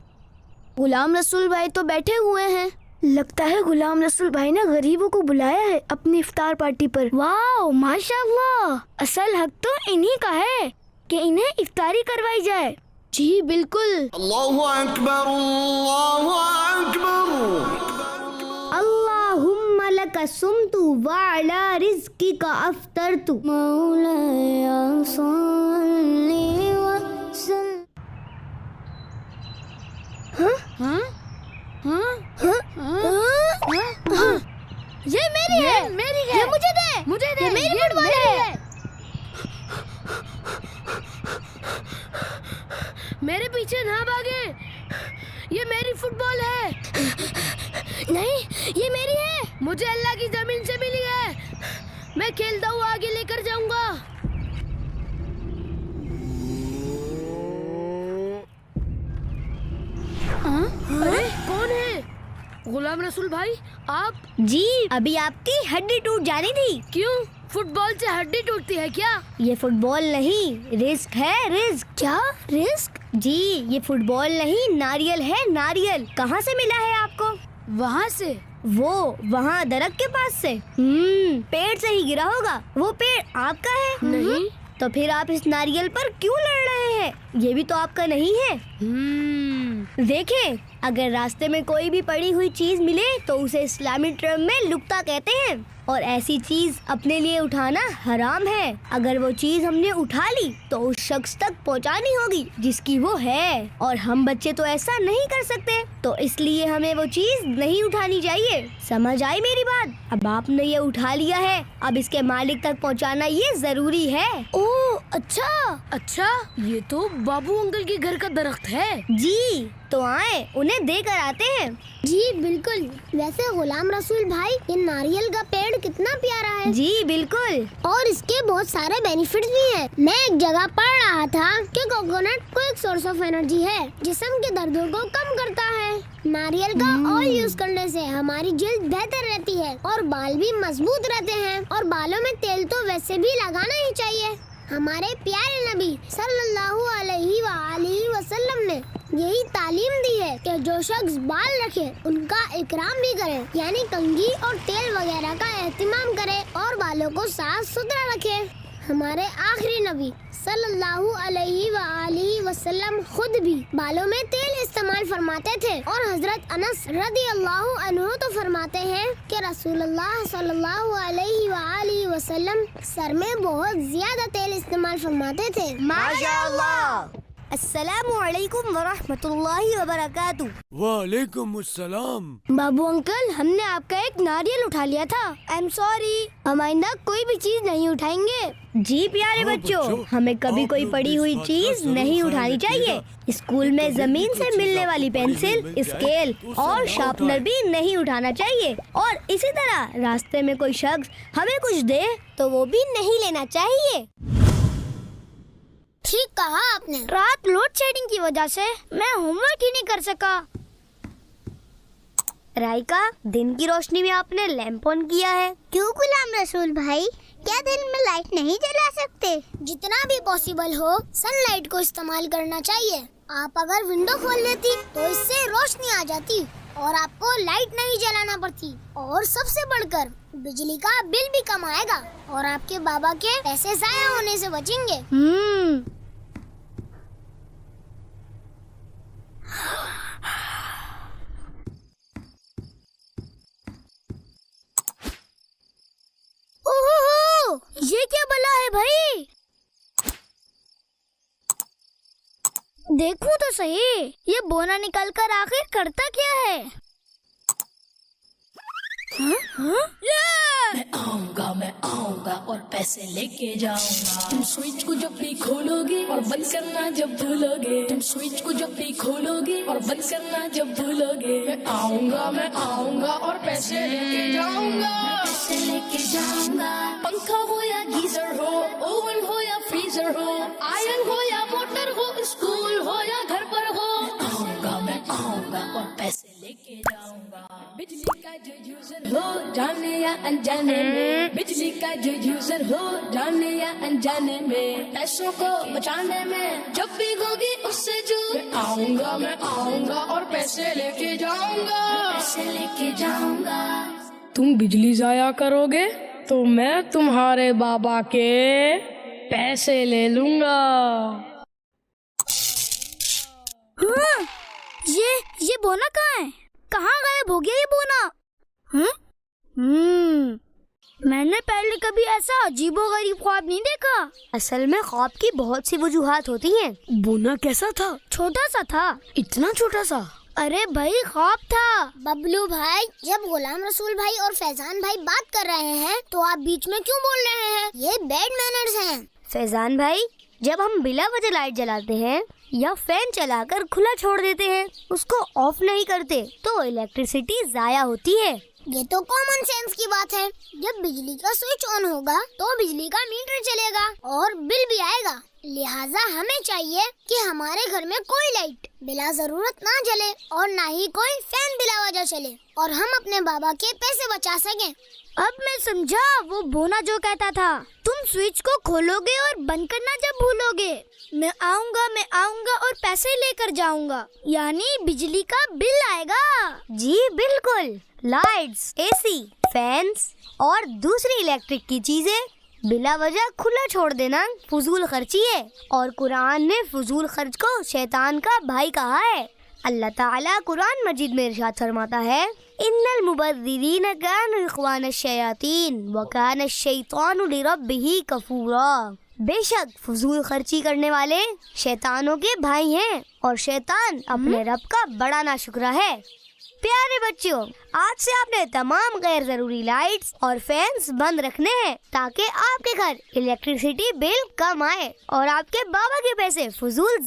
गुलाम रसूल भाई तो बैठे हुए हैं। लगता है गुलाम रसूल भाई ने गरीबों को बुलाया है अपनी इफ्तार पार्टी पर। वाह, माशाअल्लाह। असल हक तो इन्हीं का है कि इन्हें इफ्तारी करवाई जाए। जी बिल्कुल। अल्लाहु अकबर, अल्लाहु अकबर। अल्लाहुम्मा लका सुमतु व अला रिज़्किका अफ्तरतु। मौलाया सल्ली व सल्लिम। ये मेरी है, मेरी है। ये मुझे दे, मुझे दे। ये मेरी फुटबॉल है। मेरे पीछे ना भागे, ये मेरी फुटबॉल है। नहीं, ये मेरी है। मुझे अल्लाह की जमीन से मिली है, मैं खेलता हुआ आगे लेकर जाऊंगा। अरे कौन है? गुलाम रसूल भाई आप? जी, अभी आपकी हड्डी टूट जानी थी। क्यों? फुटबॉल से हड्डी टूटती है क्या? ये फुटबॉल नहीं, रिस्क है, रिस्क। क्या रिस्क? जी, ये फुटबॉल नहीं, नारियल है, नारियल। कहाँ से मिला है आपको? वहाँ से। वो वहाँ दरख्त के पास से। पेड़ से ही गिरा होगा। वो पेड़ आपका है? नहीं। तो फिर आप इस नारियल पर क्यों लड़ रहे हैं? ये भी तो आपका नहीं है। देखें, अगर रास्ते में कोई भी पड़ी हुई चीज मिले तो उसे इस्लामी टर्म में लुक्ता कहते हैं और ऐसी चीज अपने लिए उठाना हराम है। अगर वो चीज हमने उठा ली तो उस शख्स तक पहुंचानी होगी जिसकी वो है, और हम बच्चे तो ऐसा नहीं कर सकते, तो इसलिए हमें वो चीज नहीं उठानी चाहिए। समझ आई मेरी बात? अब आपने ये उठा लिया है, अब इसके मालिक तक पहुंचाना ये जरूरी है। ओह अच्छा। अच्छा, ये तो बाबू अंकल के घर का दरख्त है। जी, तो आए उन्हें देकर आते हैं। जी बिल्कुल। वैसे गुलाम रसूल भाई, ये नारियल का पेड़ कितना प्यारा है। जी बिल्कुल। और इसके बहुत सारे बेनिफिट्स भी हैं। मैं एक जगह पढ़ रहा था कि कोकोनट को एक सोर्स ऑफ एनर्जी है, जिस्म के दर्दों को कम करता है। नारियल का ऑयल यूज करने से हमारी जल्द बेहतर रहती है और बाल भी मजबूत रहते हैं। और बालों में तेल तो वैसे भी लगाना ही चाहिए। हमारे प्यारे नबी सल्लल्लाहु अलैहि वसल्लम ने यही तालीम दी है कि जो शख्स बाल रखे उनका इकराम भी करे, यानी कंघी और तेल वगैरह का एहतिमाम करे और बालों को साफ सुथरा रखे। हमारे आखिरी नबी सल्लल्लाहु अलैहि वसल्लम खुद भी बालों में तेल इस्तेमाल फरमाते थे और हजरत अनस रदी अल्लाहु अन्हु तो फरमाते हैं कि रसूलुल्लाह सल्लल्लाहु अलैहि वसल्लम सर में बहुत ज्यादा तेल इस्तेमाल फरमाते थे। माशाअल्लाह। अस्सलामु अलैकुम वरहमतुल्लाहि वबरकातुह। वालेकुम अस्सलाम। बाबू अंकल, हमने आपका एक नारियल उठा लिया था। I am sorry. हम आइंदा कोई भी चीज नहीं उठाएंगे। जी प्यारे बच्चों, हमें कभी कोई पड़ी हुई चीज नहीं उठानी चाहिए। स्कूल में जमीन से मिलने वाली पेंसिल, स्केल और शार्पनर भी नहीं उठाना चाहिए। और इसी तरह रास्ते में कोई शख्स हमें कुछ दे तो वो भी नहीं लेना चाहिए। ठीक कहा आपने। रात लोड शेडिंग की वजह से मैं होमवर्क ही नहीं कर सका। राइका, दिन की रोशनी में आपने लैंप ऑन किया है। क्यों गुलाम रसूल भाई, क्या दिन में लाइट नहीं जला सकते? जितना भी पॉसिबल हो सनलाइट को इस्तेमाल करना चाहिए। आप अगर विंडो खोल लेती तो इससे रोशनी आ जाती और आपको लाइट नहीं जलाना पड़ती, और सबसे बढ़कर बिजली का बिल भी कम आएगा और आपके बाबा के पैसे जाया होने से बचेंगे। ओहो, ये क्या बला है भाई? देखूं तो सही, ये बोना निकल कर आखिर करता क्या है? मैं आऊंगा और पैसे लेके जाऊंगा। तुम स्विच को जब भी खोलोगे और बंद करना जब भूलोगे, तुम स्विच को जब भी खोलोगे और बंद करना जब भूलोगे, मैं आऊंगा और पैसे लेके जाऊंगा। पैसे लेके जाऊंगा। पंखा हो या गीजर हो, ओवन हो या फ्रीजर हो, आयरन हो या मोटर हो, स्कूल हो या घर पर हो, मैं आऊंगा और पैसे लेके जाऊंगा। बिजली का जो यूजर हो जाने या अनजाने में, बिजली का जो यूजर हो जाने या अनजाने में, पैसों को बचाने में जब भी होगी उससे जो, मैं आऊंगा और पैसे लेके जाऊंगा। पैसे लेके जाऊंगा। तुम बिजली जाया करोगे तो मैं तुम्हारे बाबा के पैसे ले लूंगा। ये बोना कहाँ है? कहाँ गायब हो गया ये बोना? मैंने पहले कभी ऐसा अजीबोगरीब ख्वाब नहीं देखा। असल में ख्वाब की बहुत सी वजूहात होती हैं। बोना कैसा था? छोटा सा था। इतना छोटा सा? अरे भाई ख्वाब था। बबलू भाई, जब गुलाम रसूल भाई और फैजान भाई बात कर रहे हैं तो आप बीच में क्यों बोल रहे हैं? ये बैड मैनर्स हैं। फैजान भाई, जब हम बिला वजह लाइट जलाते हैं या फैन चलाकर खुला छोड़ देते हैं, उसको ऑफ नहीं करते, तो इलेक्ट्रिसिटी जाया होती है। ये तो कॉमन सेंस की बात है। जब बिजली का स्विच ऑन होगा तो बिजली का मीटर चलेगा और बिल भी आएगा। लिहाजा हमें चाहिए कि हमारे घर में कोई लाइट बिला जरूरत ना जले और ना ही कोई फैन बिला वजह चले, और हम अपने बाबा के पैसे बचा सकें। अब मैं समझा वो बोना जो कहता था, तुम स्विच को खोलोगे और बंद करना जब भूलोगे, मैं आऊंगा और पैसे लेकर जाऊंगा, यानी बिजली का बिल आएगा। जी बिल्कुल। लाइट्स, एसी, फैंस और दूसरी इलेक्ट्रिक की चीजें बिला वजह खुला छोड़ देना फजूल खर्ची है, और कुरान ने फजूल खर्च को शैतान का भाई कहा है। अल्लाह ताला कुरान मजीद में इरशाद फरमाता है, इन्नल मुबद्दिरीन कानु इख्वान शयातीन व कान शैतानु लिरब्बिही कफूरा। बेशक फजूल खर्ची करने वाले शैतानों के भाई हैं और शैतान अपने रब का बड़ा नाशुक्रा है। प्यारे बच्चों, आज से आपने तमाम गैर जरूरी लाइट्स और फैंस बंद रखने हैं ताकि आपके घर इलेक्ट्रिसिटी बिल कम आए और आपके बाबा के पैसे फजूल